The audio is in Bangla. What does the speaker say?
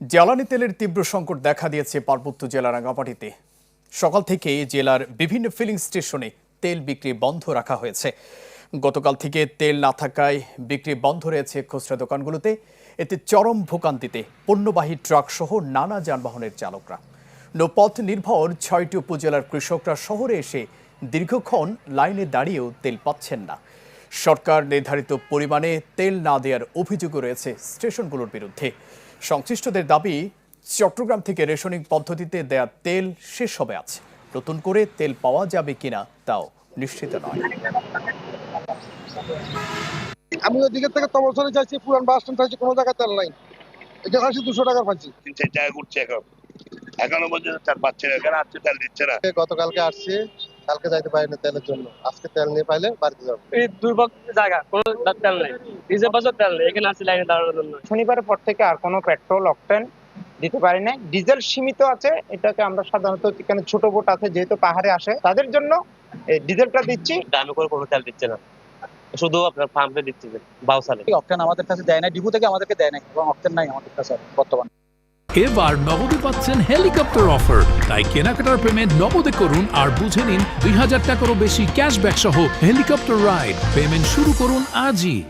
জ্বালানি তেলের তীব্র সংকট দেখা দিয়েছে পার্বত্য জেলা রাঙ্গামাটিতে। সকাল থেকে জেলার বিভিন্ন ফিলিং স্টেশনে তেল বিক্রি বন্ধ রাখা হয়েছে। গতকাল থেকে তেল না থাকায় বিক্রি বন্ধ রয়েছে খুচরা দোকানগুলোতে। এতে চরম ভোগান্তিতে পণ্যবাহী ট্রাক সহ নানা যানবাহনের চালকরা। নৌপথ নির্ভর ৬টি উপজেলার কৃষকরা শহরে এসে দীর্ঘক্ষণ লাইনে দাঁড়িয়েও তেল পাচ্ছেন না। সরকার নির্ধারিত পরিমাণে তেল না দেওয়ার অভিযোগও রয়েছে স্টেশনগুলোর বিরুদ্ধে। সংশ্লিষ্টদের দাবি, চট্টগ্রাম থেকে রেশনিং পদ্ধতিতে দেয়া তেল শেষ হবে আছে। নতুন করে তেল পাওয়া যাবে কিনা তাও নিশ্চিত নয়। আমি ওইদিকে থেকে তমসরে যাচ্ছি, পুরান বাস স্ট্যান্ড চাইছি, কোনো জায়গায় তেল নাই। এটা খাচ্ছি 200 টাকা পাচ্ছি। 3-4 জায়গায় ঘুরছে এখনো পর্যন্ত তেল পাচ্ছে না, এখানে আসছে তেল দিচ্ছে না। গতকালকে আসছি, কালকে যাইতে পারিনি তেলের জন্য। আজকে তেল নিয়ে পাইলে বাড়িতে যাবো। এই দুর্ভোগ জায়গা, কোনো তেল নেই, ডিজেল বাসের তেল নেই, এখানে আসছি লাইনে দাঁড়ানোর জন্য। শনিবারের পর থেকে আর কোনো পেট্রোল অকটেন দিতে পারি না। ডিজেল সীমিত আছে, এটাকে আমরা সাধারণত এখানে ছোট বোট আছে যেহেতু পাহাড়ে আসে তাদের জন্য এই ডিজেলটা দিচ্ছি। দামি করে কোনো তেল দিচ্ছে না, শুধু আপনার পাম্পে দিচ্ছে বাউসালে। অকটেন আমাদের কাছে দেয় না, ডিপো থেকে আমাদেরকে দেয় না, এবং অকটেন নাই আমাদের কাছে বর্তমানে। এবার নগদে পাচ্ছেন হেলিকপ্টার অফার, তাই কেনাকাটার পেমেন্ট নগদে করুন আর বুঝে নিন ২০০০ টাকারও বেশি ক্যাশব্যাক সহ হেলিকপ্টার রাইড। পেমেন্ট শুরু করুন আজই।